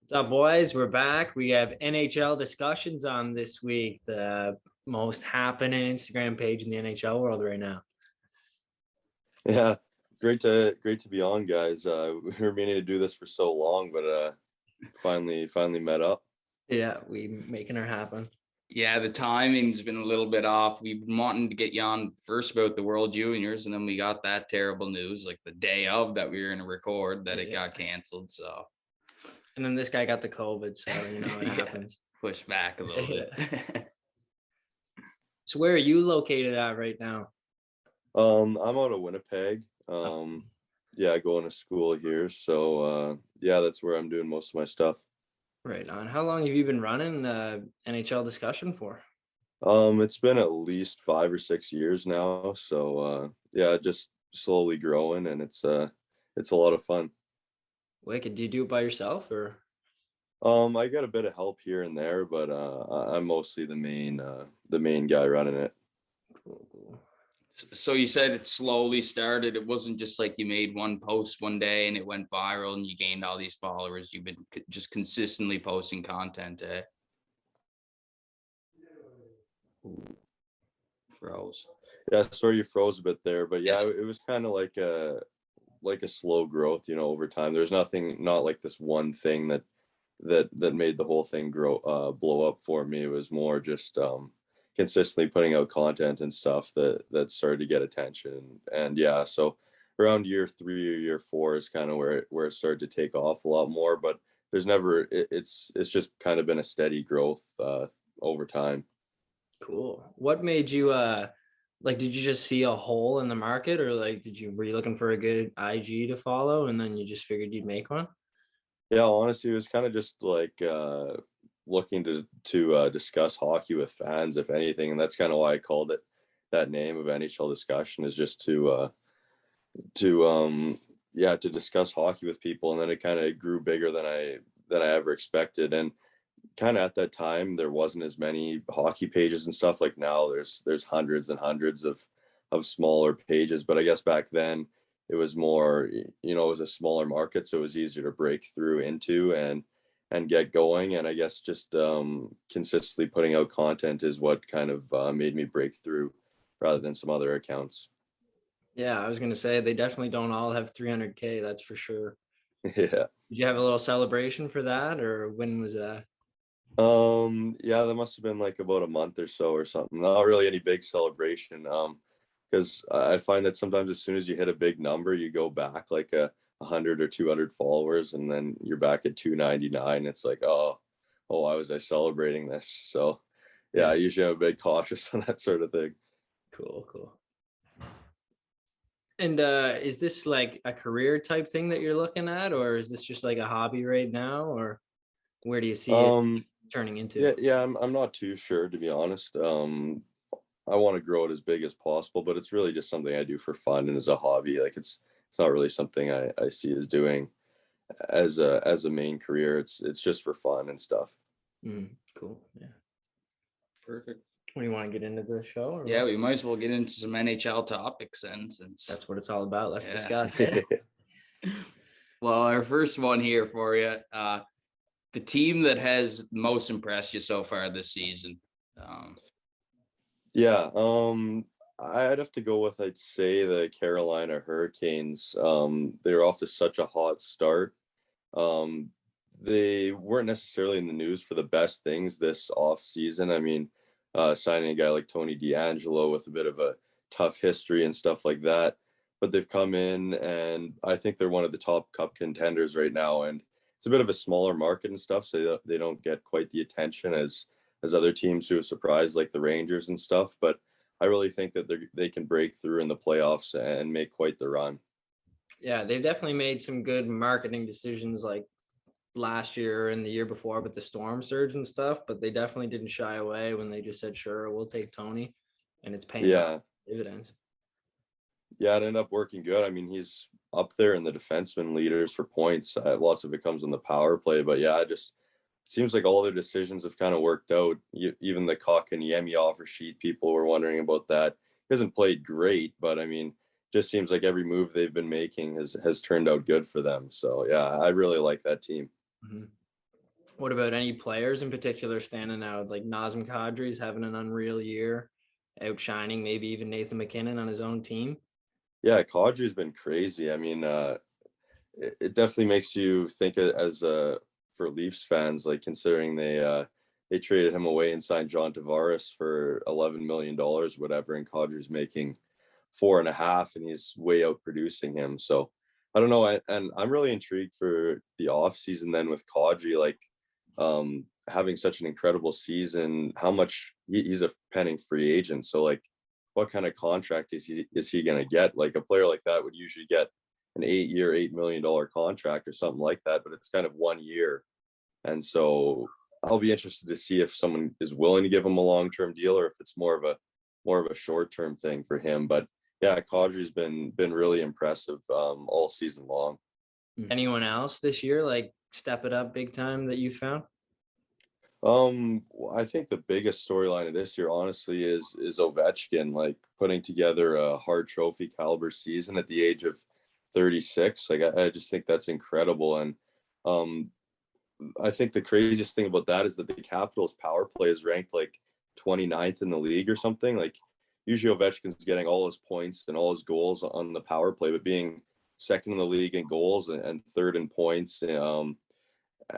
What's up, boys? We're back. We have NHL discussions on this week, the most happening Instagram page in the NHL world right now. Yeah, great to be on, guys. We were meaning to do this for so long, but finally met up. Yeah, we making her happen. Yeah, the timing's been a little bit off. We've been wanting to get you on first about the World Juniors, and then we got that terrible news like the day of that we were going to record that it got canceled. So, and then this guy got the COVID, so it happens. Push back a little bit. So where are you located at right now? I'm out of Winnipeg. Going to school here. So that's where I'm doing most of my stuff. Right on. How long have you been running NHL discussion for? It's been at least 5 or 6 years now. So just slowly growing, and it's a lot of fun. Wicked. Do you do it by yourself or? I got a bit of help here and there, but I'm mostly the main guy running it. Cool. So you said it slowly started. It wasn't just like you made one post one day and it went viral and you gained all these followers. You've been just consistently posting content. Froze. Yeah, sorry you froze a bit there, but yeah, it was kind of like a slow growth, over time. There's not like this one thing that made the whole thing blow up for me. It was more just consistently putting out content and stuff that started to get attention. And so around year 3 or year 4 is kind of where it started to take off a lot more, but there's never it's just kind of been a steady growth over time. Cool. What made you did you just see a hole in the market, or were you looking for a good IG to follow and then you just figured you'd make one? Yeah, honestly, it was kind of just like looking to discuss hockey with fans, if anything, and that's kind of why I called it that name of NHL discussion, is just to discuss hockey with people. And then it kind of grew bigger than I ever expected. And kind of at that time there wasn't as many hockey pages and stuff. Like now there's hundreds and hundreds of smaller pages, but I guess back then it was more, it was a smaller market, so it was easier to break through into and get going. And I guess just consistently putting out content is what kind of made me break through rather than some other accounts. Yeah, I was gonna say they definitely don't all have 300K, that's for sure. Yeah. Did you have a little celebration for that, or when was that? That must have been like about a month or so or something. Not really any big celebration. Because I find that sometimes as soon as you hit a big number, you go back like 100 or 200 followers, and then you're back at 299. It's like, why was I celebrating this? So yeah, I usually am a bit cautious on that sort of thing. Cool. And is this like a career type thing that you're looking at, or is this just like a hobby right now, or where do you see it turning into? Yeah, I'm not too sure, to be honest. I want to grow it as big as possible, but it's really just something I do for fun and as a hobby. Like it's not really something I see as doing as a main career. It's just for fun and stuff. Cool. Yeah. Perfect. What, do you want to get into the show? Or yeah, we might as well get into some NHL topics then, since that's what it's all about. Let's discuss. Well, our first one here for you, the team that has most impressed you so far this season. I'd have to go with, I'd say, the Carolina Hurricanes. They were off to such a hot start. They weren't necessarily in the news for the best things this off season. I mean, signing a guy like Tony DeAngelo with a bit of a tough history and stuff like that. But they've come in, and I think they're one of the top cup contenders right now. And it's a bit of a smaller market and stuff, so they don't get quite the attention as other teams who are surprised, like the Rangers and stuff. But I really think that they can break through in the playoffs and make quite the run. Yeah, they've definitely made some good marketing decisions, like last year and the year before with the storm surge and stuff, but they definitely didn't shy away when they just said, sure, we'll take Tony, and it's paying dividends. Yeah, it ended up working good. I mean, he's up there in the defenseman leaders for points. Lots of it comes on the power play, but yeah, it just seems like all their decisions have kind of worked out. Even the Kotkaniemi offer sheet, people were wondering about that. He hasn't played great, but I mean, just seems like every move they've been making has turned out good for them. So yeah, I really like that team. What about any players in particular standing out? Like Nazem Kadri's having an unreal year, outshining maybe even Nathan McKinnon on his own team. Yeah, Kadri's been crazy. I mean, it definitely makes you think as for Leafs fans, like considering they traded him away and signed John Tavares for $11 million, whatever, and Kadri's making 4.5, and he's way out producing him. So I don't know, and I'm really intrigued for the off season then with Kadri, like having such an incredible season. How much he's a pending free agent, so like what kind of contract is he going to get? Like a player like that would usually get an 8-year, $8 million contract or something like that, but it's kind of 1 year. And so I'll be interested to see if someone is willing to give him a long-term deal or if it's more of a short-term thing for him. But yeah, Kadri's been really impressive all season long. Anyone else this year like step it up big time that you found? I think the biggest storyline of this year, honestly, is Ovechkin, like putting together a Hart Trophy caliber season at the age of 36. Like I just think that's incredible. And I think the craziest thing about that is that the Capitals power play is ranked like 29th in the league or something. Like usually Ovechkin's getting all his points and all his goals on the power play, but being second in the league in goals and third in points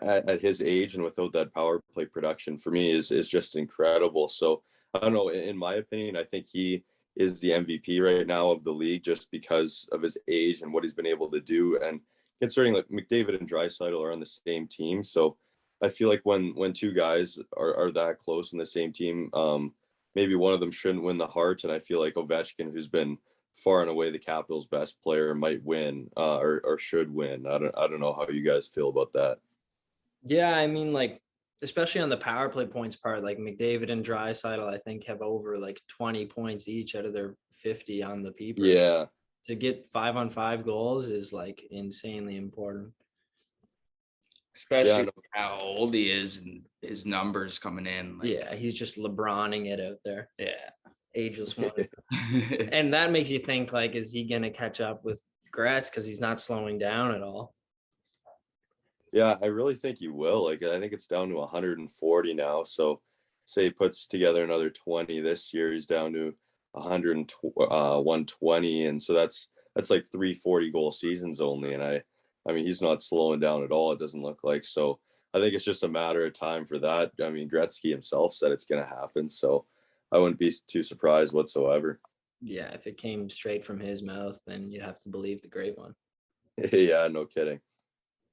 at his age and without that power play production for me is just incredible. So I don't know, in my opinion, I think he is the MVP right now of the league just because of his age and what he's been able to do. And considering like McDavid and Draisaitl are on the same team, so I feel like when two guys are that close in the same team, maybe one of them shouldn't win the Hart. And I feel like Ovechkin, who's been far and away the Capitals' best player, might win or should win. I don't know how you guys feel about that. Yeah, I mean, like, especially on the power play points part, like McDavid and Draisaitl, I think have over like 20 points each out of their 50 on the peeper. Yeah. To get 5-on-5 goals is like insanely important. Especially how old he is and his numbers coming in. Like, yeah, he's just LeBroning it out there. Yeah. Ageless one. And that makes you think, like, is he going to catch up with Gretzky because he's not slowing down at all? Yeah, I really think he will. Like, I think it's down to 140 now. So, say he puts together another 20 this year, he's down to 120, and so that's like 340 goal seasons only. And I mean, he's not slowing down at all. It doesn't look like. So, I think it's just a matter of time for that. I mean, Gretzky himself said it's going to happen, so I wouldn't be too surprised whatsoever. Yeah, if it came straight from his mouth, then you'd have to believe the great one. Yeah, no kidding.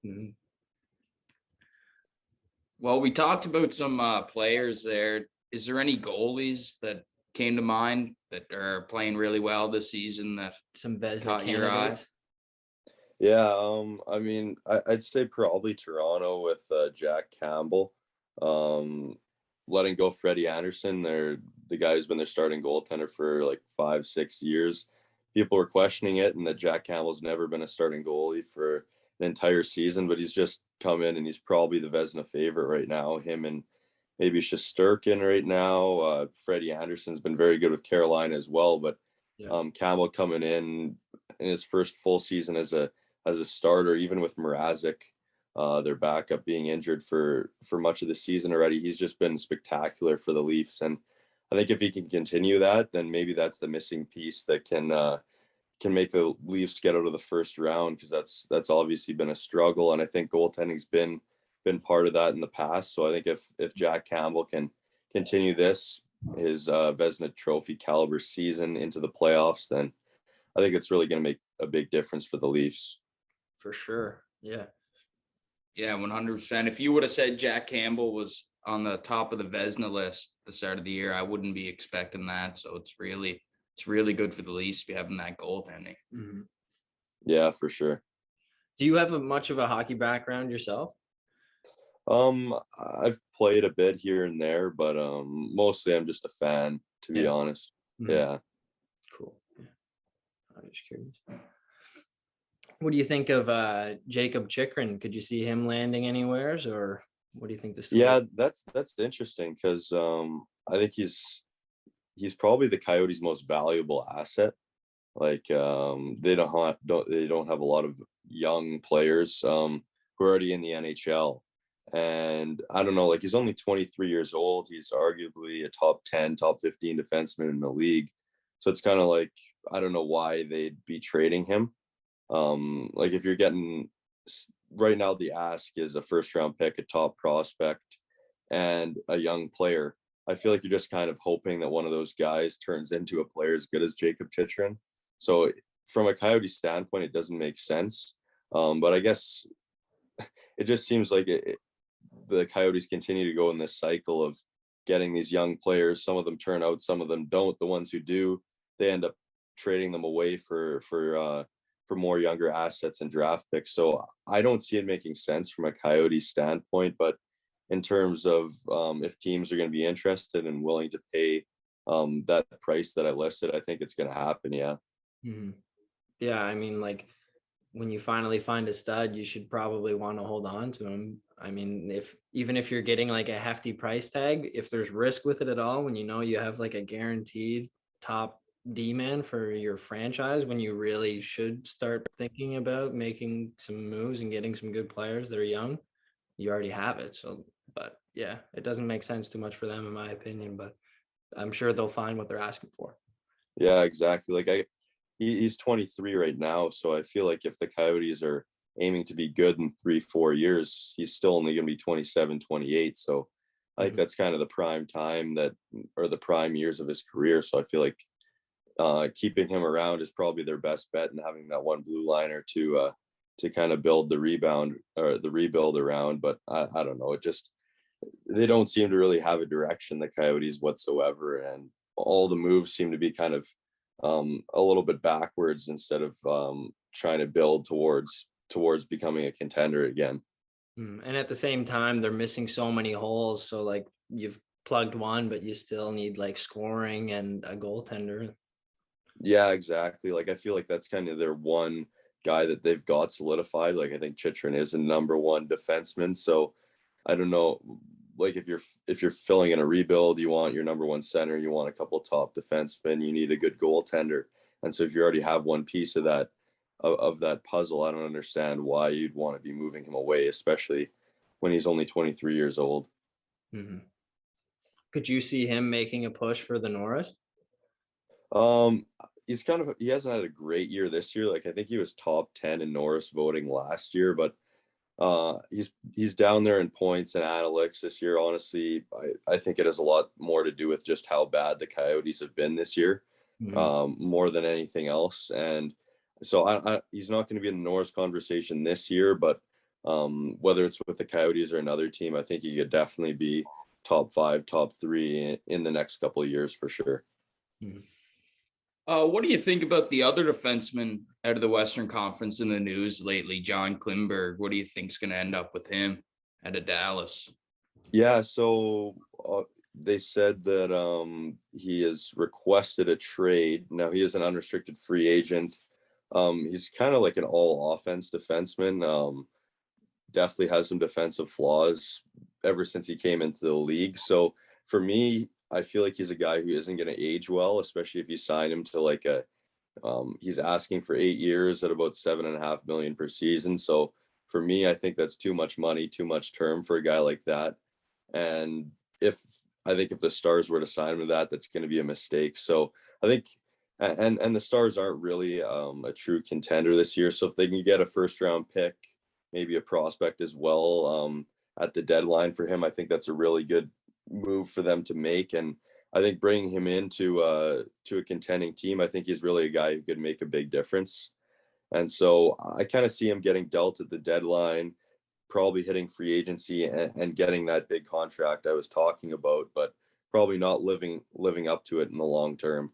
Mm-hmm. Well, we talked about some players there. Is there any goalies that came to mind that are playing really well this season that some Vezina candidates? Yeah, I mean, I'd say probably Toronto with Jack Campbell. Letting go Freddie Anderson, the guy who's been their starting goaltender for like 5-6 years. People were questioning it, and that Jack Campbell's never been a starting goalie for an entire season, but he's just come in and he's probably the Vezina favorite right now. Him and maybe Shesterkin right now. Freddie Anderson's been very good with Carolina as well, but Campbell coming in his first full season as a starter, even with Mrazek, their backup, being injured for much of the season already. He's just been spectacular for the Leafs, and I think if he can continue that, then maybe that's the missing piece that can make the Leafs get out of the first round, because that's obviously been a struggle, and I think goaltending's been part of that in the past. So I think if Jack Campbell can continue his Vezina Trophy caliber season into the playoffs, then I think it's really going to make a big difference for the Leafs. For sure. Yeah. Yeah, 100%. If you would have said Jack Campbell was on the top of the Vezina list at the start of the year, I wouldn't be expecting that. So it's really good for the Leafs to be having that goaltending. Mm-hmm. Yeah, for sure. Do you have much of a hockey background yourself? I've played a bit here and there, but mostly I'm just a fan, to be honest. Mm-hmm. Yeah. Cool. Yeah. I'm just curious. What do you think of Jacob Chychrun? Could you see him landing anywheres, or what do you think this? Yeah, that's interesting, because I think he's probably the Coyotes' most valuable asset. Like they don't have a lot of young players who are already in the NHL. And I don't know, like he's only 23 years old. He's arguably a top 10, top 15 defenseman in the league. So it's kind of like, I don't know why they'd be trading him. Like if you're getting right now, the ask is a first round pick, a top prospect, and a young player. I feel like you're just kind of hoping that one of those guys turns into a player as good as Jacob Chychrun. So from a Coyote standpoint, it doesn't make sense. But I guess it just seems like the Coyotes continue to go in this cycle of getting these young players. Some of them turn out, some of them don't. The ones who do, they end up trading them away for more younger assets and draft picks. So I don't see it making sense from a Coyote standpoint. But in terms of if teams are going to be interested and willing to pay that price that I listed, I think it's going to happen. Yeah. Mm-hmm. Yeah, I mean, like when you finally find a stud, you should probably want to hold on to him. I mean, even if you're getting like a hefty price tag, if there's risk with it at all, when you know you have like a guaranteed top D man for your franchise, when you really should start thinking about making some moves and getting some good players that are young, you already have it. So, but yeah, it doesn't make sense too much for them, in my opinion, but I'm sure they'll find what they're asking for. Yeah, exactly. Like he's 23 right now. So I feel like if the Coyotes are aiming to be good in 3-4 years, he's still only going to be 27, 28. So I think that's kind of the prime time or the prime years of his career. So I feel like keeping him around is probably their best bet, and having that one blue liner to kind of build the rebound or the rebuild around. But I don't know. They don't seem to really have a direction, the Coyotes, whatsoever. And all the moves seem to be kind of a little bit backwards instead of trying to build towards becoming a contender again. And at the same time, they're missing so many holes. So like you've plugged one, but you still need like scoring and a goaltender. Yeah, exactly. Like I feel like that's kind of their one guy that they've got solidified. Like I think Chychrun is a number one defenseman. So I don't know, like if you're filling in a rebuild, you want your number one center, you want a couple of top defensemen, you need a good goaltender. And so if you already have one piece of that puzzle, I don't understand why you'd want to be moving him away, especially when he's only 23 years old. Mm-hmm. Could you see him making a push for the Norris? He hasn't had a great year this year. Like I think he was top 10 in Norris voting last year, but he's down there in points and analytics this year. Honestly, I think it has a lot more to do with just how bad the Coyotes have been this year, more than anything else. And so he's not going to be in the Norris conversation this year, but whether it's with the Coyotes or another team, I think he could definitely be top 5, top 3 in the next couple of years for sure. What do you think about the other defenseman out of the Western Conference in the news lately, John Klingberg? What do you think is going to end up with him out of Dallas? Yeah, so they said that he has requested a trade. Now he is an unrestricted free agent. He's kind of like an all offense defenseman. Definitely has some defensive flaws ever since he came into the league. So for me, I feel like he's a guy who isn't going to age well, especially if you sign him to like he's asking for 8 years at about $7.5 million per season. So for me, I think that's too much money, too much term for a guy like that. And I think if the Stars were to sign him to that, that's going to be a mistake. So I think, and the Stars aren't really a true contender this year. So if they can get a first round pick, maybe a prospect as well at the deadline for him, I think that's a really good move for them to make. And I think bringing him into to a contending team, I think he's really a guy who could make a big difference. And so I kind of see him getting dealt at the deadline, probably hitting free agency and getting that big contract I was talking about, but probably not living up to it in the long term.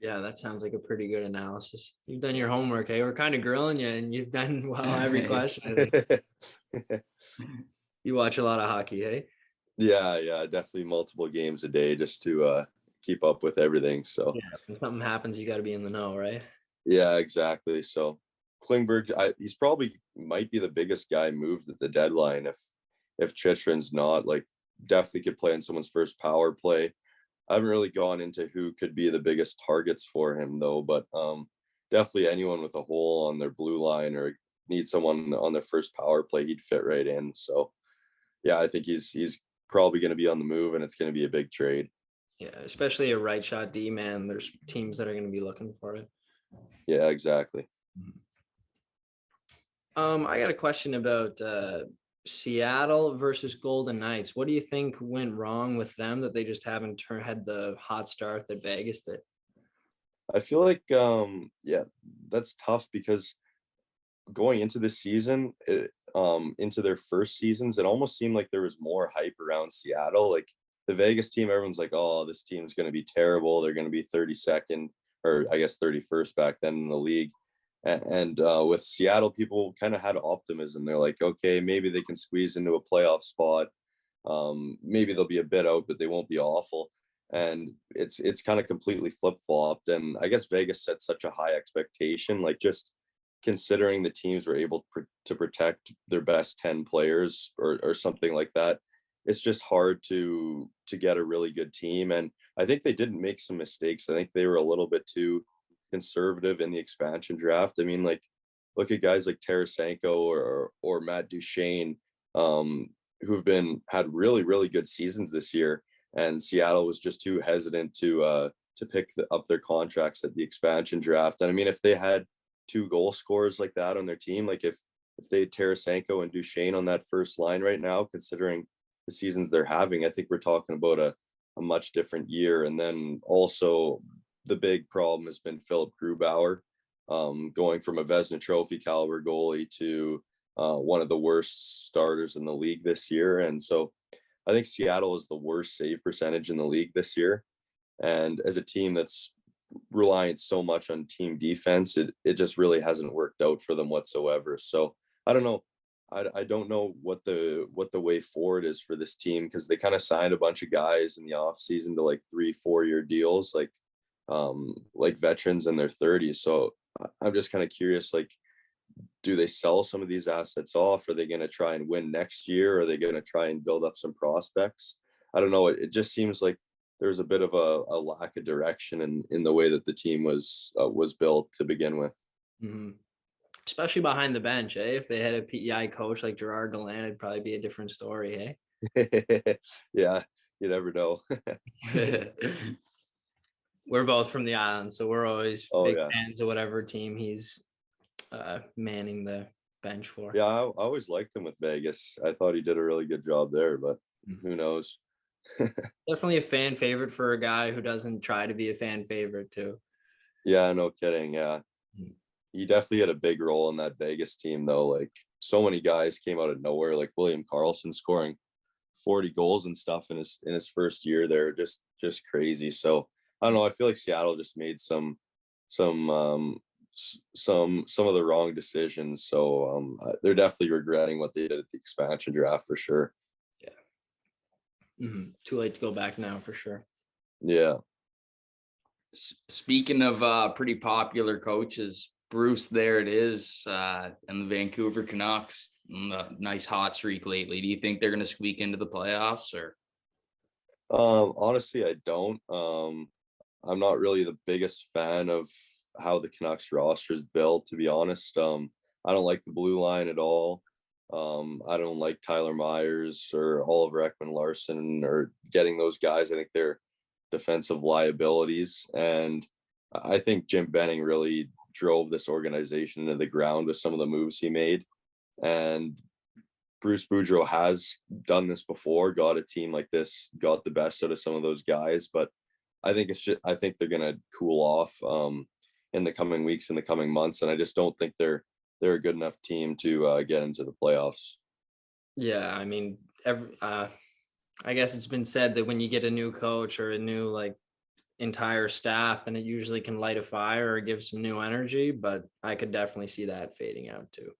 Yeah, that sounds like a pretty good analysis. You've done your homework, hey? We're kind of grilling you, and you've done well every question. I think. You watch a lot of hockey, hey? Yeah, definitely multiple games a day just to keep up with everything. So yeah, when something happens, you got to be in the know, right? Yeah, exactly. So Klingberg, he's probably might be the biggest guy moved at the deadline if Chychrun's not. Like, definitely could play in someone's first power play. I haven't really gone into who could be the biggest targets for him though, but definitely anyone with a hole on their blue line or need someone on their first power play, he'd fit right in. So yeah, I think he's probably going to be on the move, and it's going to be a big trade. Yeah, especially a right shot D man. There's teams that are going to be looking for it. Yeah, exactly. I got a question about Seattle versus Golden Knights. What do you think went wrong with them that they just haven't had the hot start that Vegas did? I feel like yeah, that's tough because going into this season, into their first seasons, it almost seemed like there was more hype around Seattle. Like the Vegas team, everyone's like, oh, this team's going to be terrible. They're going to be 32nd, or I guess 31st back then in the league. And with Seattle, people kind of had optimism. They're like, okay, maybe they can squeeze into a playoff spot. Maybe they'll be a bit out, but they won't be awful. And it's kind of completely flip-flopped. And I guess Vegas set such a high expectation, like just considering the teams were able to protect their best 10 players or something like that. It's just hard to get a really good team. And I think they didn't make some mistakes. I think they were a little bit too conservative in the expansion draft. I mean, like, look at guys like Tarasenko or Matt Duchene, who've had really, really good seasons this year. And Seattle was just too hesitant to pick up their contracts at the expansion draft. And I mean, if they had two goal scorers like that on their team, like if they had Tarasenko and Duchene on that first line right now, considering the seasons they're having, I think we're talking about a much different year. And then also the big problem has been Philip Grubauer, going from a Vezina Trophy caliber goalie to one of the worst starters in the league this year. And so I think Seattle is the worst save percentage in the league this year. And as a team that's reliant so much on team defense, it just really hasn't worked out for them whatsoever. So I don't know. I don't know what the way forward is for this team, because they kind of signed a bunch of guys in the off season to like 3-4 year deals, like veterans in their 30s. So I'm just kind of curious, like, do they sell some of these assets off? Are they going to try and win next year? Are they going to try and build up some prospects? I don't know. It just seems like there's a bit of a lack of direction in the way that the team was built to begin with. Mm-hmm. Especially behind the bench, eh? If they had a PEI coach like Gerard Gallant, it'd probably be a different story, eh? Yeah, you never know. We're both from the island, so we're always big yeah. fans of whatever team he's manning the bench for. Yeah, I always liked him with Vegas. I thought he did a really good job there, but who knows? Definitely a fan favorite for a guy who doesn't try to be a fan favorite too. Yeah, no kidding. Yeah. He definitely had a big role in that Vegas team, though. Like, so many guys came out of nowhere, like William Karlsson scoring 40 goals and stuff in his first year there. Just crazy. So I don't know. I feel like Seattle just made some of the wrong decisions. So they're definitely regretting what they did at the expansion draft for sure. Yeah. Too late to go back now for sure. Yeah. Speaking of pretty popular coaches, Bruce, there it is, and the Vancouver Canucks, nice hot streak lately. Do you think they're going to squeak into the playoffs, or? Honestly, I don't. I'm not really the biggest fan of how the Canucks roster is built, to be honest. I don't like the blue line at all. I don't like Tyler Myers or Oliver Ekman-Larsson or getting those guys. I think they're defensive liabilities. And I think Jim Benning really drove this organization into the ground with some of the moves he made. And Bruce Boudreau has done this before, got a team like this, got the best out of some of those guys. But I think I think they're going to cool off in the coming weeks, in the coming months. And I just don't think they're a good enough team to get into the playoffs. Yeah. I mean, I guess it's been said that when you get a new coach or a new entire staff, then it usually can light a fire or give some new energy, but I could definitely see that fading out too.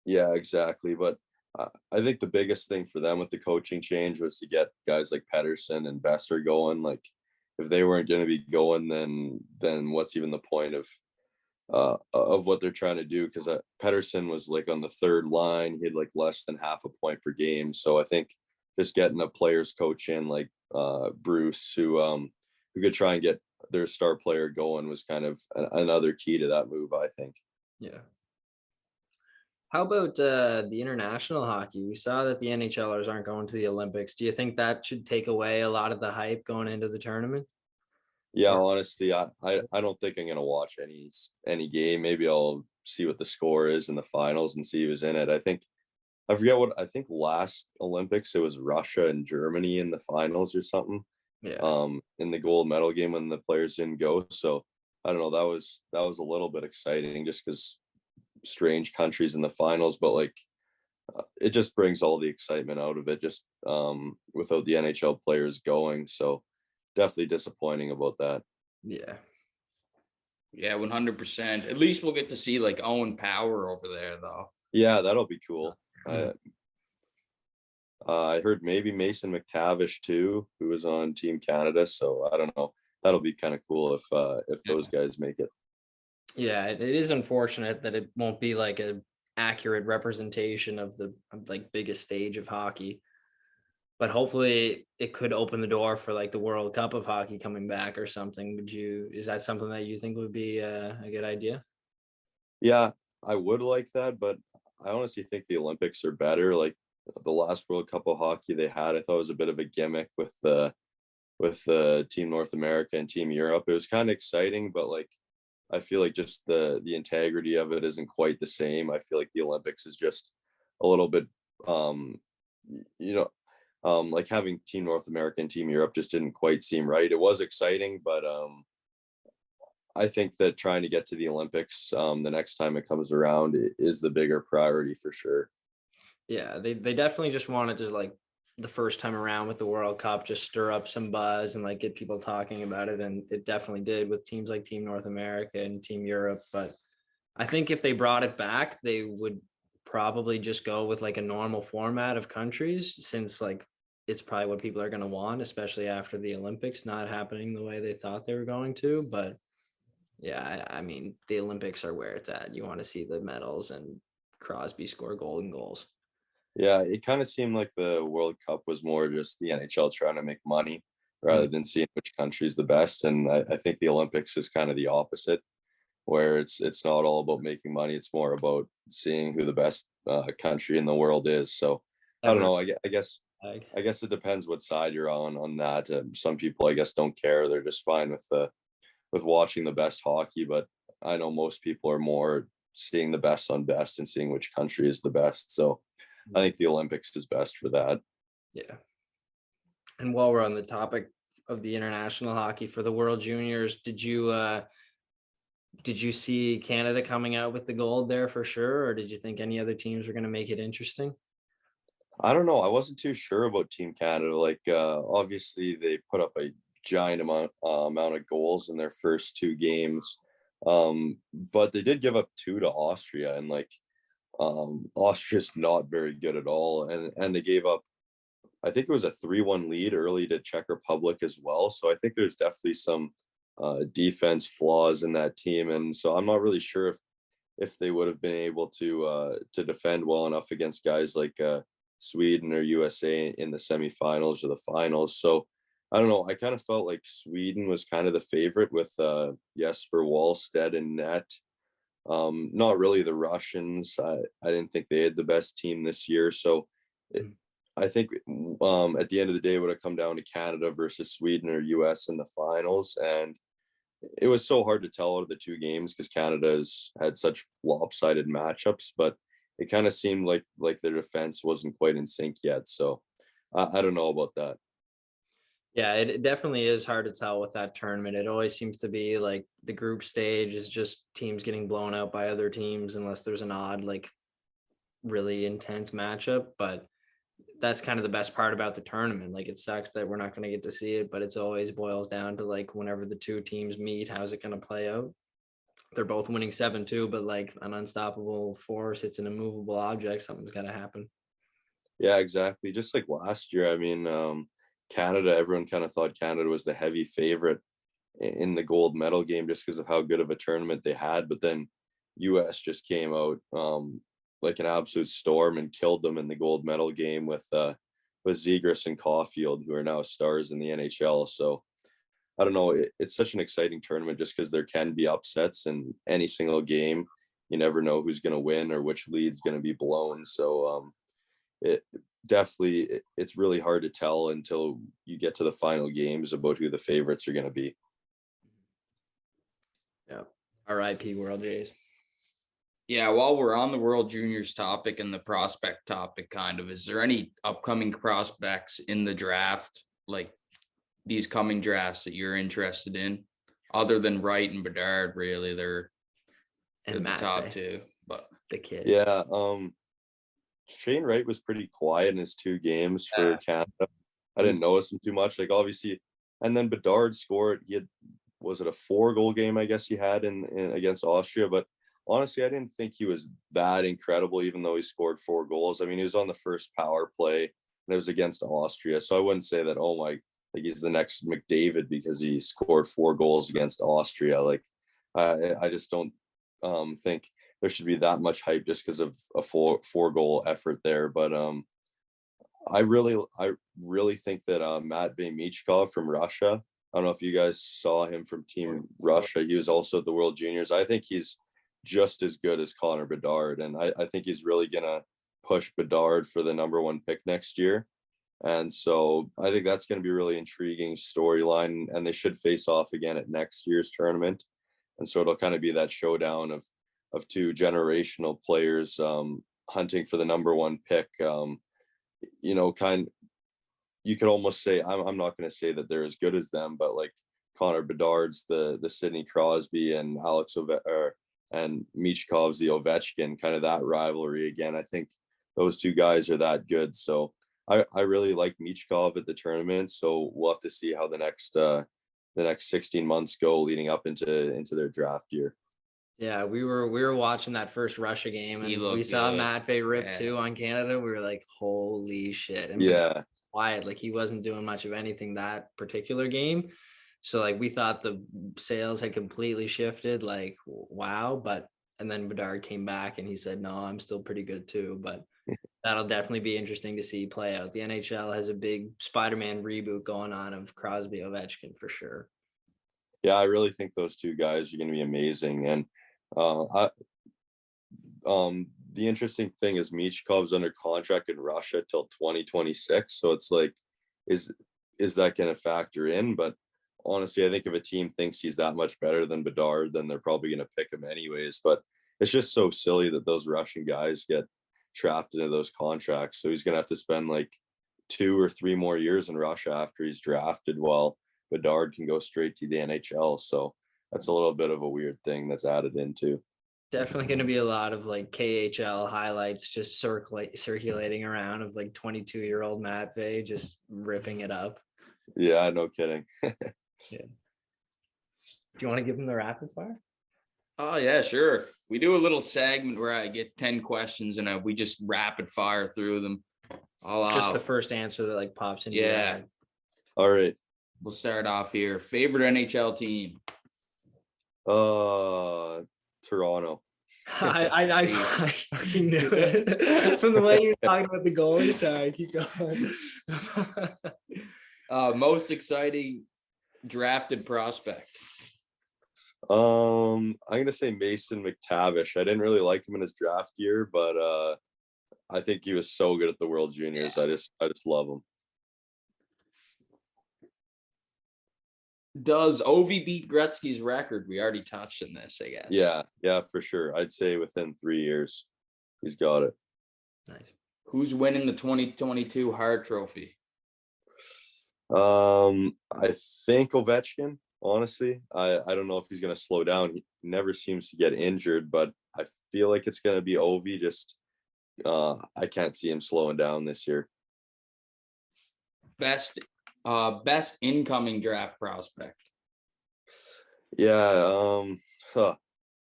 Yeah, exactly. But I think the biggest thing for them with the coaching change was to get guys like Pettersson and Besser going. Like, if they weren't going to be going, then what's even the point of what they're trying to do? Because Pettersson was like on the third line, he had like less than half a point per game. So I think just getting a players coach in like Bruce, who could try and get their star player going, was kind of another key to that move, I think. Yeah. How about the international hockey? We saw that the NHLers aren't going to the Olympics. Do you think that should take away a lot of the hype going into the tournament? Yeah, Or honestly, I don't think I'm gonna watch any game. Maybe I'll see what the score is in the finals and see who's in it. I forget what I think last Olympics it was Russia and Germany in the finals or something. yeah, In the gold medal game when the players didn't go. So I don't know. That was a little bit exciting just because strange countries in the finals, but like it just brings all the excitement out of it just without the NHL players going. So definitely disappointing about that. yeah, Yeah, 100%. At least we'll get to see like Owen Power over there, though. Yeah, that'll be cool. I heard maybe Mason McTavish too, who was on Team Canada. So I don't know. That'll be kind of cool if Yeah. those guys make it. yeah. It is unfortunate that it won't be like a accurate representation of the like biggest stage of hockey. But hopefully it could open the door for like the World Cup of hockey coming back or something. Is that something that you think would be a good idea? Yeah, I would like that, but I honestly think the Olympics are better. Like the last World Cup of hockey they had, I thought was a bit of a gimmick with Team North America and Team Europe. It was kind of exciting, but like I feel like just the integrity of it isn't quite the same. I feel like the Olympics is just a little bit um you know like having Team North America and Team Europe just didn't quite seem right. It was exciting, but I think that trying to get to the Olympics the next time it comes around is the bigger priority for sure. Yeah, they definitely just wanted to like the first time around with the World Cup, just stir up some buzz and like get people talking about it. And it definitely did with teams like Team North America and Team Europe. But I think if they brought it back, they would probably just go with like a normal format of countries since like it's probably what people are going to want, especially after the Olympics not happening the way they thought they were going to. But yeah, I mean, the Olympics are where it's at. You want to see the medals and Crosby score golden goals. Yeah, it kind of seemed like the World Cup was more just the NHL trying to make money rather than seeing which country's the best. And I think the Olympics is kind of the opposite, where it's not all about making money. It's more about seeing who the best country in the world is. So I don't Ever know. I guess it depends what side you're on that. Some people I guess don't care. They're just fine with watching the best hockey. But I know most people are more seeing the best on best and seeing which country is the best. So I think the Olympics is best for that. Yeah. And while we're on the topic of the international hockey for the World Juniors, did you see Canada coming out with the gold there for sure, or did you think any other teams were going to make it interesting? I don't know. I wasn't too sure about Team Canada. Like obviously they put up a giant amount of goals in their first two games. But they did give up two to Austria, and like Austria's not very good at all. And they gave up, I think it was a 3-1 lead early to Czech Republic as well. So I think there's definitely some defense flaws in that team. And so I'm not really sure if they would have been able to defend well enough against guys like Sweden or USA in the semifinals or the finals. So I don't know. I kind of felt like Sweden was kind of the favorite with Jesper Wallstedt in net. Not really the Russians. I didn't think they had the best team this year. So I think at the end of the day, it would have come down to Canada versus Sweden or US in the finals. And it was so hard to tell out of the two games because Canada has had such lopsided matchups, but it kind of seemed like their defense wasn't quite in sync yet. So I don't know about that. Yeah, it definitely is hard to tell with that tournament. It always seems to be like the group stage is just teams getting blown out by other teams unless there's an odd, like really intense matchup. But that's kind of the best part about the tournament. Like it sucks that we're not going to get to see it, but it's always boils down to like whenever the two teams meet, how's it going to play out? They're both winning 7-2, but like an unstoppable force, it's an immovable object. Something's got to happen. Yeah, exactly. Just like last year, I mean, Canada, everyone kind of thought Canada was the heavy favorite in the gold medal game just because of how good of a tournament they had. But then US just came out like an absolute storm and killed them in the gold medal game with Zegras and Caulfield, who are now stars in the NHL. So I don't know. It's such an exciting tournament just because there can be upsets in any single game. you never know who's going to win or which lead's going to be blown. So it definitely, it's really hard to tell until you get to the final games about who the favorites are going to be. Yeah. RIP World Jays. Yeah, while we're on the World Juniors topic and the prospect topic, kind of, is there any upcoming prospects in the draft, like these coming drafts, that you're interested in, other than Wright and Bedard? Really, they're the top two. But the kid. Yeah, Shane Wright was pretty quiet in his 2 games for Canada. I didn't notice him too much. Like, obviously, and then Bedard scored. He had, was it a 4-goal game? I guess he had in against Austria, but honestly, I didn't think he was that incredible, even though he scored 4 goals. I mean, he was on the first power play, and it was against Austria. So I wouldn't say that, oh my, like he's the next McDavid because he scored 4 goals against Austria. Like, I just don't think there should be that much hype just because of a 4-goal effort there. But I really think that Matvei Michkov from Russia, I don't know if you guys saw him from Team Russia. He was also at the World Juniors. I think he's just as good as Connor Bedard, and I think he's really gonna push Bedard for the #1 pick next year. And so I think that's going to be a really intriguing storyline, and they should face off again at next year's tournament. And so it'll kind of be that showdown of 2 generational players hunting for the #1 pick. You know, you could almost say, I'm not going to say that they're as good as them, but like Connor Bedard's the Sidney Crosby, and and Michkov's the Ovechkin, kind of that rivalry again. I think those 2 guys are that good. So I really like Michkov at the tournament. So we'll have to see how the next 16 months go leading up into their draft year. Yeah, we were watching that first Russia game, and we saw Matvei rip 2 on Canada. We were like, holy shit. And yeah, quiet, like he wasn't doing much of anything that particular game. So like we thought the sales had completely shifted, like wow. And then Bedard came back and he said, no, I'm still pretty good too. But that'll definitely be interesting to see play out. The NHL has a big Spider-Man reboot going on of Crosby Ovechkin for sure. Yeah, I really think those 2 guys are going to be amazing. And the interesting thing is Michkov's under contract in Russia till 2026. So it's like, is that going to factor in? But honestly, I think if a team thinks he's that much better than Bedard, then they're probably going to pick him anyways. But it's just so silly that those Russian guys get trapped into those contracts. So he's going to have to spend like 2 or 3 more years in Russia after he's drafted, while Bedard can go straight to the NHL. So that's a little bit of a weird thing that's added into. Definitely going to be a lot of like KHL highlights just circulating around of like 22-year-old Matvei just ripping it up. Yeah, no kidding. Yeah. Do you want to give him the rapid fire? Oh yeah, sure. We do a little segment where I get 10 questions and we just rapid fire through them. Just the first answer that like pops into your head. All right. We'll start off here. Favorite NHL team? Toronto. I fucking knew it. From the way you were talking about the goalie. Sorry, keep going. Most exciting drafted prospect? I'm gonna say Mason McTavish. I didn't really like him in his draft year, but I think he was so good at the World Juniors. I just love him. Does Ovi beat Gretzky's record? We already touched on this, I guess. Yeah, for sure. I'd say within 3 years, he's got it. Nice. Who's winning the 2022 Hart Trophy? I think Ovechkin. Honestly, I don't know if he's gonna slow down. He never seems to get injured, but I feel like it's gonna be Ovi. Just I can't see him slowing down this year. Best incoming draft prospect? Yeah,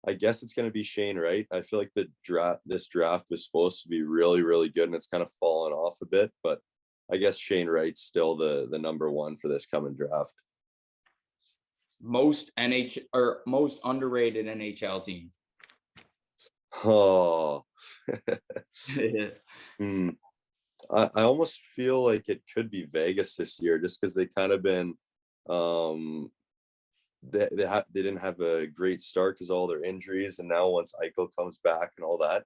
I guess it's gonna be Shane Wright. I feel like this draft was supposed to be really, really good, and it's kind of fallen off a bit. But I guess Shane Wright's still the #1 for this coming draft. Most underrated NHL team? Oh, I almost feel like it could be Vegas this year, just because they kind of been they didn't have a great start because all their injuries, and now once Eichel comes back and all that,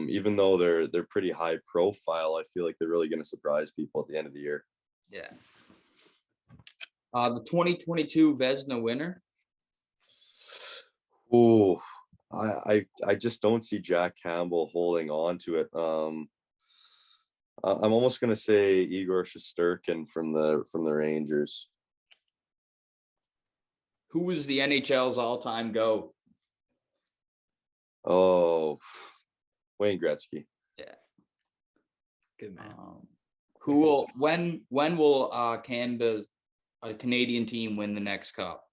even though they're pretty high profile, I feel like they're really going to surprise people at the end of the year. Yeah. The 2022 Vezina winner. Oh, I just don't see Jack Campbell holding on to it. I'm almost going to say Igor Shesterkin from the Rangers. Who was the NHL's all-time GOAT? Oh, Wayne Gretzky. Yeah. Good man. Who will when will Canada's a Canadian team win their next cup?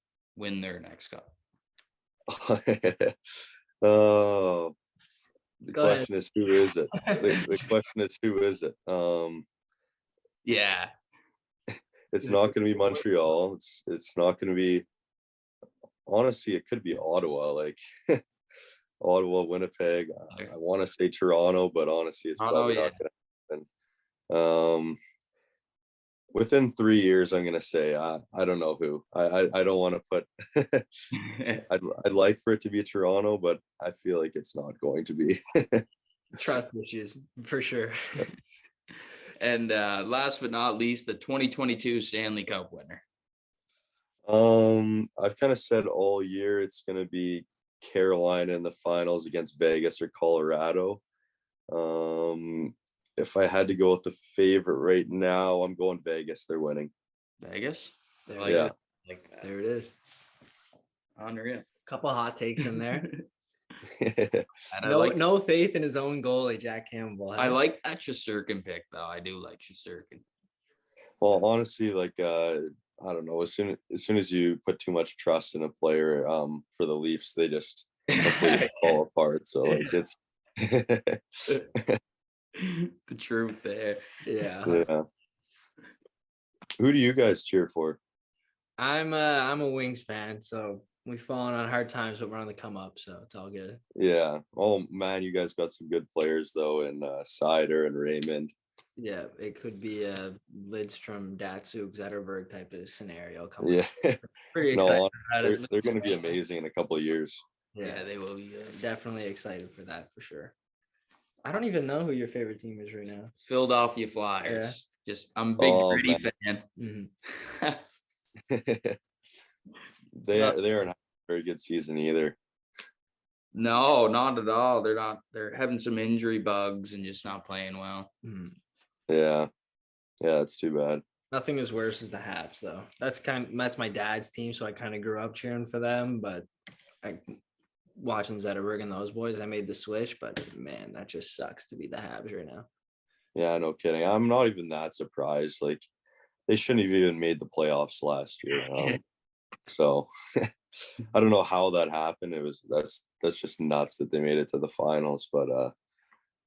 Oh, the Go question is who is it? The question is who is it? Yeah. It's not going to be Montreal. It's not going to be. Honestly, it could be Ottawa, like Ottawa, Winnipeg. I want to say Toronto, but honestly, it's probably not going to happen. Within 3 years, I'm going to say I don't know who. I don't want to put. I'd like for it to be Toronto, but I feel like it's not going to be. Trust issues for sure. And last but not least, the 2022 Stanley Cup winner. I've kind of said all year it's going to be Carolina in the finals against Vegas or Colorado. If I had to go with the favorite right now, I'm going Vegas. They're winning. Vegas? Yeah. There it is. Unreal. Couple hot takes in there. No, no faith in his own goalie, Jack Campbell. I like that Shesterkin pick, though. I do like Shesterkin. Well, honestly, like I don't know. As soon as you put too much trust in a player, for the Leafs, they just completely fall apart. So like it's the truth there. Yeah. Yeah. Who do you guys cheer for? I'm a Wings fan, so we've fallen on hard times, but we're on the come up, so it's all good. Yeah. Oh man, you guys got some good players though, in Sider and Raymond. Yeah, it could be a Lidstrom, Datsuk, Zetterberg type of scenario coming. Yeah. Pretty excited about they're, it. they're going to be amazing in a couple of years. Yeah, they will be. Definitely excited for that for sure. I don't even know who your favorite team is right now. Philadelphia Flyers. Yeah. I'm a big Gritty fan. Mm-hmm. They aren't having a very good season either. No, not at all. They're not. They're having some injury bugs and just not playing well. Mm-hmm. Yeah, it's too bad. Nothing as worse as the Habs, though. That's my dad's team, so I kind of grew up cheering for them. But watching Zetterberg and those boys, I made the switch. But man, that just sucks to be the Habs right now. Yeah, no kidding. I'm not even that surprised. Like they shouldn't have even made the playoffs last year. So I don't know how that happened. That's just nuts that they made it to the finals. But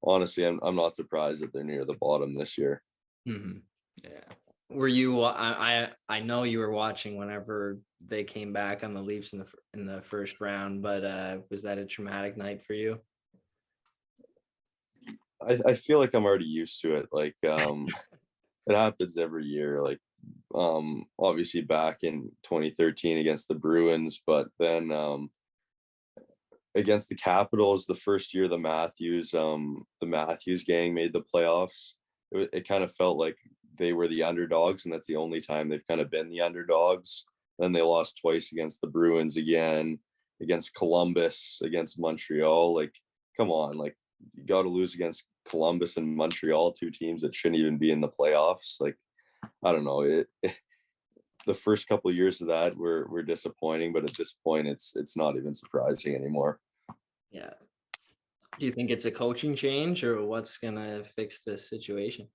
honestly, I'm not surprised that they're near the bottom this year. Mm-hmm. Yeah. Were you? I know you were watching whenever they came back on the Leafs in the first round, but was that a traumatic night for you? I feel like I'm already used to it. Like it happens every year. Like obviously back in 2013 against the Bruins, but then against the Capitals the first year the Matthews gang made the playoffs. It kind of felt like they were the underdogs, and that's the only time they've kind of been the underdogs. Then they lost twice against the Bruins, again against Columbus, against Montreal. Like, come on, like you got to lose against Columbus and Montreal, two teams that shouldn't even be in the playoffs. Like, I don't know. The first couple of years of that were disappointing, but at this point, it's not even surprising anymore. Yeah. Do you think it's a coaching change, or what's gonna fix this situation?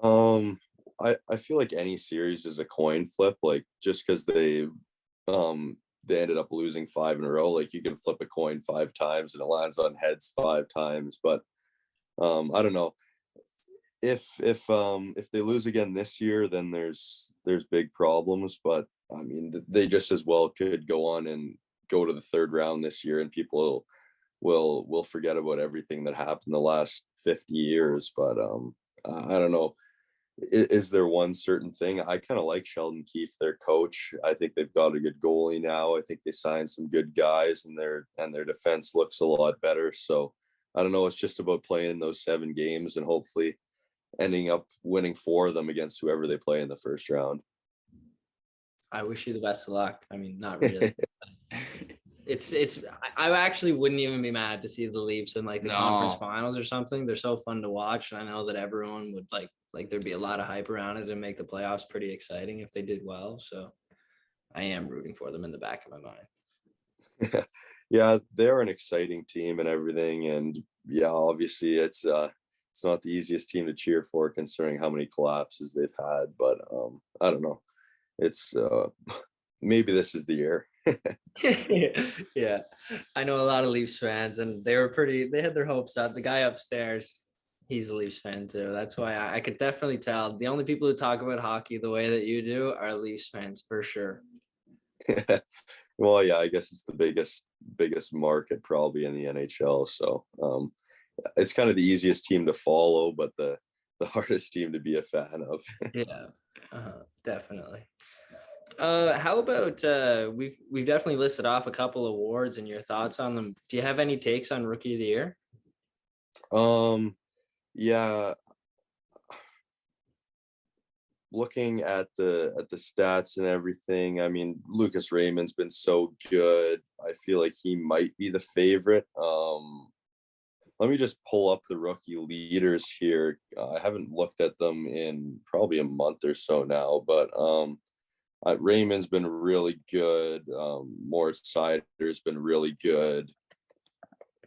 I feel like any series is a coin flip. Like just because they ended up losing 5 in a row, like you can flip a coin 5 times and it lands on heads 5 times. But I don't know. If they lose again this year, then there's big problems. But I mean, they just as well could go on and go to the 3rd round this year, and people will forget about everything that happened the last 50 years. But I don't know. is there one certain thing? I kind of like Sheldon Keefe, their coach. I think they've got a good goalie now. I think they signed some good guys, and their defense looks a lot better. So I don't know. It's just about playing those 7 games and hopefully ending up winning 4 of them against whoever they play in the first round. I wish you the best of luck. I mean, not really. I actually wouldn't even be mad to see the Leafs in like the conference finals or something. They're so fun to watch, and I know that everyone would like there'd be a lot of hype around it and make the playoffs pretty exciting if they did well. So I am rooting for them in the back of my mind. Yeah, they're an exciting team and everything, and yeah, obviously it's not the easiest team to cheer for considering how many collapses they've had, but I don't know. It's maybe this is the year. Yeah, I know a lot of Leafs fans, and they had their hopes up. The guy upstairs, he's a Leafs fan too. That's why I could definitely tell. The only people who talk about hockey the way that you do are Leafs fans for sure. Well, yeah, I guess it's the biggest market probably in the NHL. So it's kind of the easiest team to follow, but the hardest team to be a fan of. Yeah, definitely. How about we've definitely listed off a couple awards and your thoughts on them. Do you have any takes on Rookie of the Year? Yeah, looking at the stats and everything, I mean, Lucas Raymond's been so good. I feel like he might be the favorite. Let me just pull up the rookie leaders here. I haven't looked at them in probably a month or so now, but Raymond's been really good. Moritz Seider's been really good.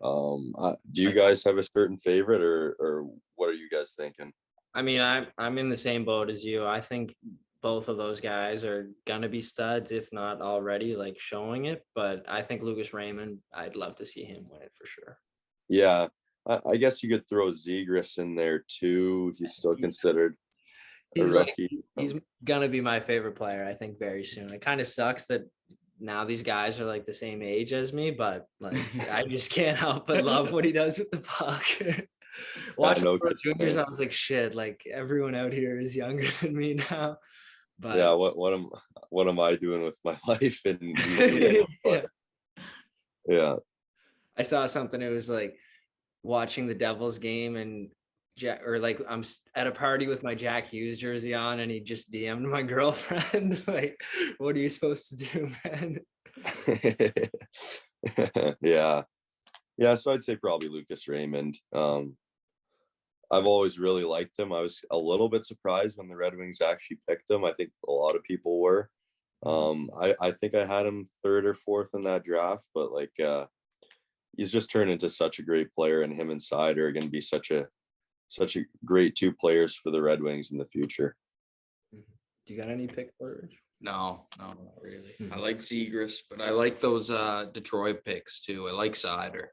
Do you guys have a certain favorite, or what are you guys thinking? I mean, I'm in the same boat as you. I think both of those guys are gonna be studs, if not already like showing it. But I think Lucas Raymond, I'd love to see him win it for sure. Yeah, I guess you could throw Zegras in there too. He's still considered a rookie. He's gonna be my favorite player, I think, very soon. It kind of sucks that now these guys are like the same age as me, but like I just can't help but love what he does with the puck. Watching the World Juniors, I was like, shit, like everyone out here is younger than me now. But yeah, what am I doing with my life? And yeah, I saw something. It was like watching the Devils game, and I'm at a party with my Jack Hughes jersey on, and he just DM'd my girlfriend. Like, what are you supposed to do, man? Yeah. So I'd say probably Lucas Raymond. I've always really liked him. I was a little bit surprised when the Red Wings actually picked him. I think a lot of people were. I think I had him 3rd or 4th in that draft, but like he's just turned into such a great player, and him and Seider are going to be such a great 2 players for the Red Wings in the future. Do you got any pick for it? No, not really. I like Zegras, but I like those Detroit picks too. I like Seider.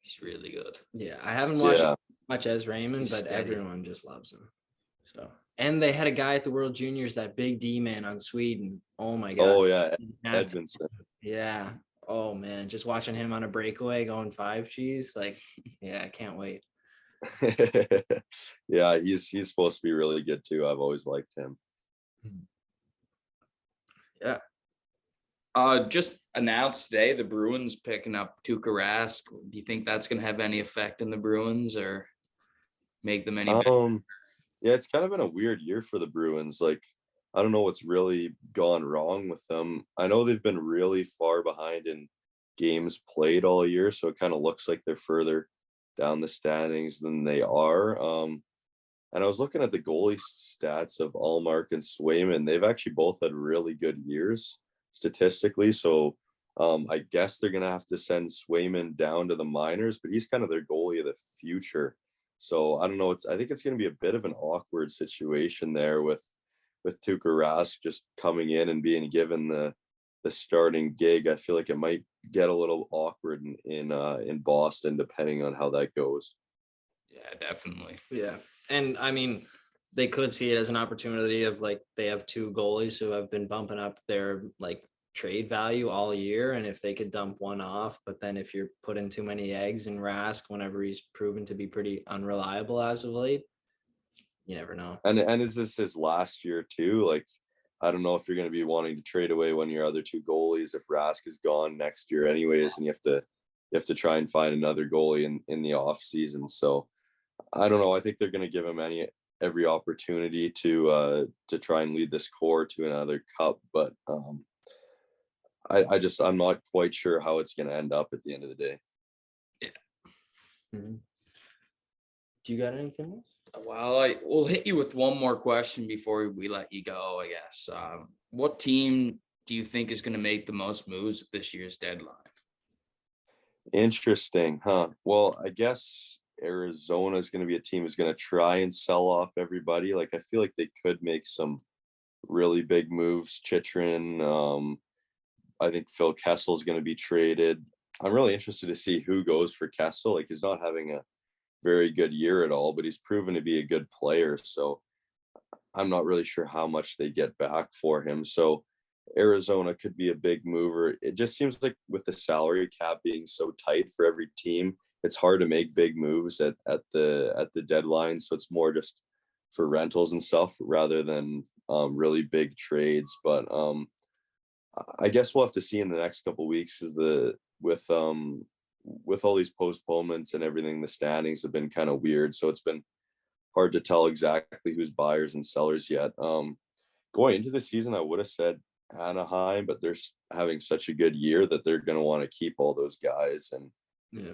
He's really good. Yeah, I haven't watched much as Raymond, but everyone just loves him. So, and they had a guy at the World Juniors, that big D man on Sweden. Oh my god. Oh yeah, Edmondson. Yeah. Oh man, just watching him on a breakaway going 5Gs, like, yeah, I can't wait. Yeah, he's supposed to be really good too. I've always liked him. Yeah. Just announced today the Bruins picking up Tuukka Rask. Do you think that's going to have any effect in the Bruins or make them any better? Yeah, it's kind of been a weird year for the Bruins. Like, I don't know what's really gone wrong with them. I know they've been really far behind in games played all year, so it kind of looks like they're further down the standings than they are. And I was looking at the goalie stats of Allmark and Swayman. They've actually both had really good years statistically. So I guess they're going to have to send Swayman down to the minors, but he's kind of their goalie of the future. So I don't know. I think it's going to be a bit of an awkward situation there with Tuukka Rask just coming in and being given the starting gig. I feel like it might get a little awkward in Boston, depending on how that goes. Yeah, definitely. Yeah. And I mean, they could see it as an opportunity of like, they have 2 goalies who have been bumping up their like trade value all year. And if they could dump one off, but then if you're putting too many eggs in Rask, whenever he's proven to be pretty unreliable as of late, you never know. And is this his last year too? Like, I don't know if you're going to be wanting to trade away one of your other two goalies if Rask is gone next year anyways, and you have to try and find another goalie in the off season. So I don't know. I think they're going to give him every opportunity to try and lead this core to another cup, but I'm not quite sure how it's going to end up at the end of the day. Yeah. Mm-hmm. Do you got anything else? Well, we'll hit you with one more question before we let you go, I guess. What team do you think is going to make the most moves at this year's deadline? Interesting, huh? Well, I guess Arizona is going to be a team who's going to try and sell off everybody. Like, I feel like they could make some really big moves. Chychrun, I think Phil Kessel is going to be traded. I'm really interested to see who goes for Kessel. Like, he's not having a very good year at all, but he's proven to be a good player. So I'm not really sure how much they get back for him. So Arizona could be a big mover. It just seems like with the salary cap being so tight for every team, it's hard to make big moves at the deadline. So it's more just for rentals and stuff rather than really big trades. But I guess we'll have to see in the next couple of weeks with all these postponements and everything, the standings have been kind of weird. So it's been hard to tell exactly who's buyers and sellers yet. Going into the season, I would have said Anaheim, but they're having such a good year that they're going to want to keep all those guys. And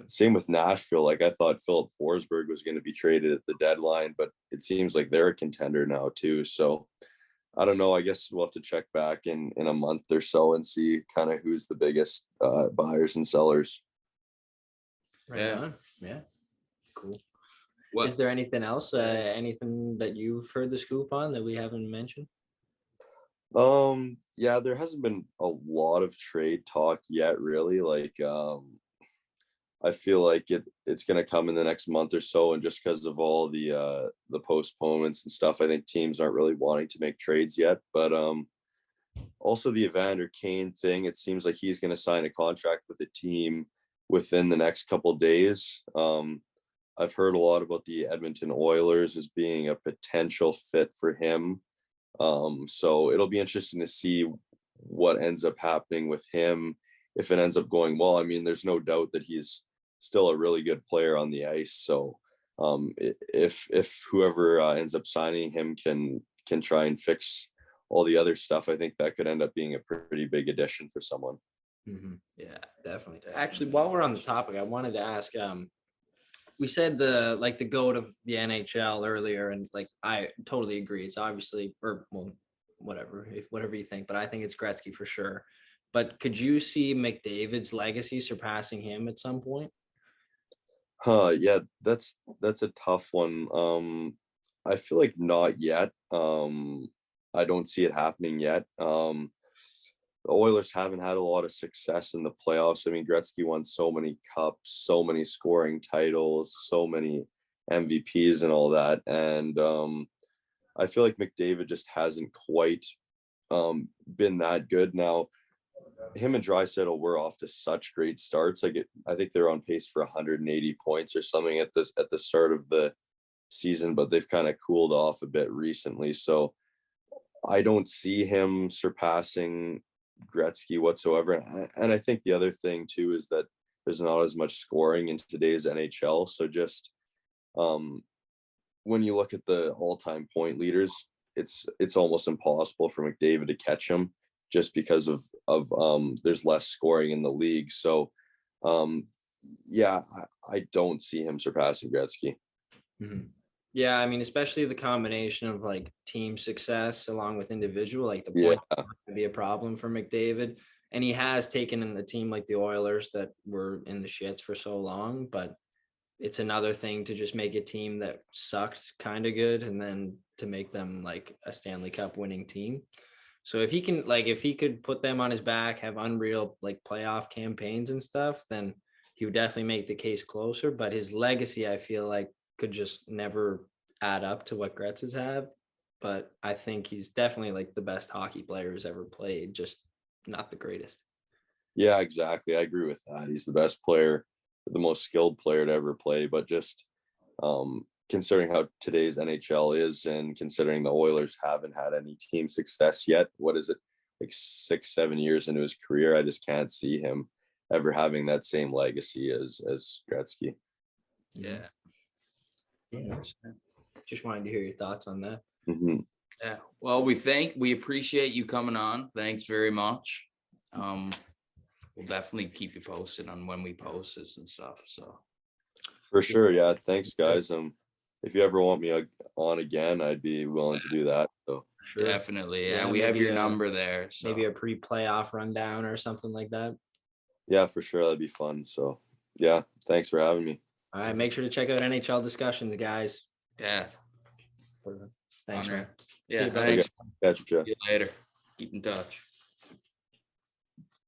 same with Nashville. Like, I thought Philip Forsberg was going to be traded at the deadline, but it seems like they're a contender now too. So I don't know. I guess we'll have to check back in a month or so and see kind of who's the biggest buyers and sellers. Right on. Yeah. Cool. What? Is there anything else? Anything that you've heard the scoop on that we haven't mentioned? Yeah, there hasn't been a lot of trade talk yet, really. Like, I feel like it's going to come in the next month or so, and just because of all the postponements and stuff, I think teams aren't really wanting to make trades yet. But also the Evander Kane thing, it seems like he's going to sign a contract with a team within the next couple of days. I've heard a lot about the Edmonton Oilers as being a potential fit for him. So it'll be interesting to see what ends up happening with him if it ends up going well. I mean, there's no doubt that he's still a really good player on the ice. So if whoever ends up signing him can try and fix all the other stuff, I think that could end up being a pretty big addition for someone. Mm-hmm. Yeah, definitely. Actually, while we're on the topic, I wanted to ask, we said the GOAT of the NHL earlier, and like, I totally agree. It's obviously, or well, whatever you think, but I think it's Gretzky for sure. But could you see McDavid's legacy surpassing him at some point? Yeah, that's a tough one. I feel like not yet. I don't see it happening yet. The Oilers haven't had a lot of success in the playoffs. I mean, Gretzky won so many cups, so many scoring titles, so many MVPs and all that. And I feel like McDavid just hasn't quite been that good. Now, him and Draisaitl were off to such great starts. I think they're on pace for 180 points or something at the start of the season, but they've kind of cooled off a bit recently. So I don't see him surpassing Gretzky whatsoever. And I think the other thing too is that there's not as much scoring in today's NHL. So just when you look at the all-time point leaders, it's almost impossible for McDavid to catch him just because of there's less scoring in the league. So yeah, I don't see him surpassing Gretzky. Mm-hmm. Yeah, I mean, especially the combination of like team success along with individual, like the point to be a problem for McDavid. And he has taken in the team like the Oilers that were in the shits for so long, but it's another thing to just make a team that sucked kind of good and then to make them like a Stanley Cup winning team. So if he could put them on his back, have unreal like playoff campaigns and stuff, then he would definitely make the case closer. But his legacy, I feel like, could just never add up to what Gretzky's have. But I think he's definitely like the best hockey player who's ever played, just not the greatest. Yeah, exactly. I agree with that. He's the best player, the most skilled player to ever play, but just considering how today's NHL is, and considering the Oilers haven't had any team success yet, what is it, like 6-7 years into his career, I just can't see him ever having that same legacy as Gretzky. Yeah. Yeah. Just wanted to hear your thoughts on that. Mm-hmm. Yeah. Well, we appreciate you coming on. Thanks very much. We'll definitely keep you posted on when we post this and stuff. So For sure. Yeah. Thanks, guys. If you ever want me on again, I'd be willing to do that. So Sure. definitely. Yeah. Yeah, We have maybe your number there. So maybe a pre-playoff rundown or something like that. yeah, for sure. That'd be fun. So yeah, thanks for having me. All right. Make sure to check out NHL discussions, guys. yeah. Thanks, Honor. man. Yeah. you, Thanks. Catch you. See you later. Keep in touch.